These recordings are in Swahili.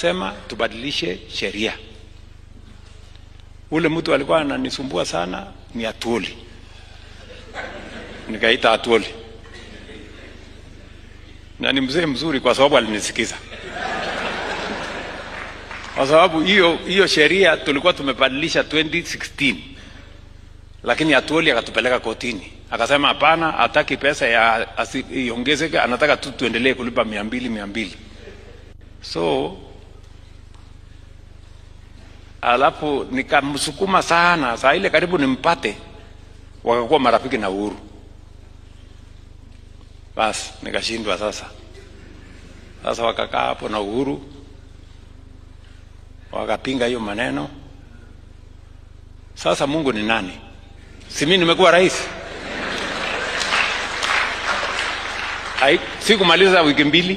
Sema tubadilishe sheria. Ule mtu alikuwa ananisumbua sana ni Atuoli. Nikaita Atuoli. Na ni mzee mzuri kwa sababu alinisikiza. Kwa sababu hiyo sheria tulikuwa tumebadilisha 2016. Lakini Atuoli akatupeleka kotini. Akasema hapana, hataki pesa ya iongezeke, anataka tu tuendelee kulipa 200. So alafu nikamsukuma sana, saa ile karibu nimpate, wakakuwa marafiki na Uhuru. Basi nikashindwa sasa. Sasa wakakaa hapo na Uhuru, wakapinga hiyo maneno. Sasa Mungu ni nani? Si mimi nimekuwa rais? Sikumaliza wiki 2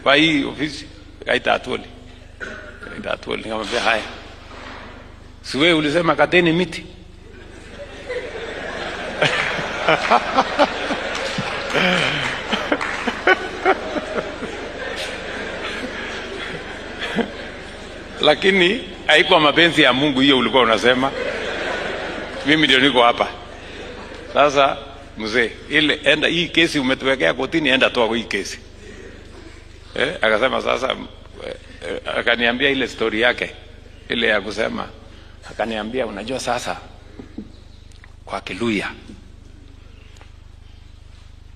kwa hii ofisi, kaita Atuoli. Nikamwambia haya, si wewe ulisema kateni miti? Lakini haikuwa mapenzi ya Mungu hiyo ulikuwa unasema. Mimi ndio niko hapa. Sasa mzee, enda hii kesi umetuwekea kotini, enda toa hii kesi. Akasema sasa, akaniambia ile story yake ile ya kusema, akaniambia unajua sasa kwa Kiluya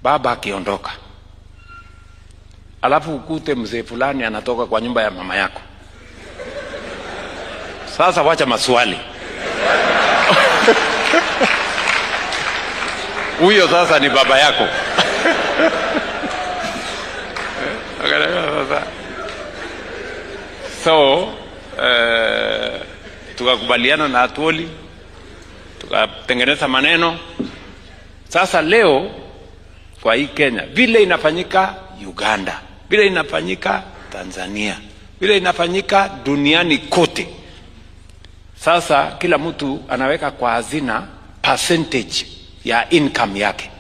baba akiondoka alafu ukute mzee fulani anatoka kwa nyumba ya mama yako, sasa wacha maswali. Huyo sasa ni baba yako. So tukakubaliana na Atuoli, tukatengeneza maneno. Sasa leo kwa hii Kenya, vile inafanyika Uganda, vile inafanyika Tanzania, vile inafanyika duniani kote, sasa kila mtu anaweka kwa hazina percentage ya income yake.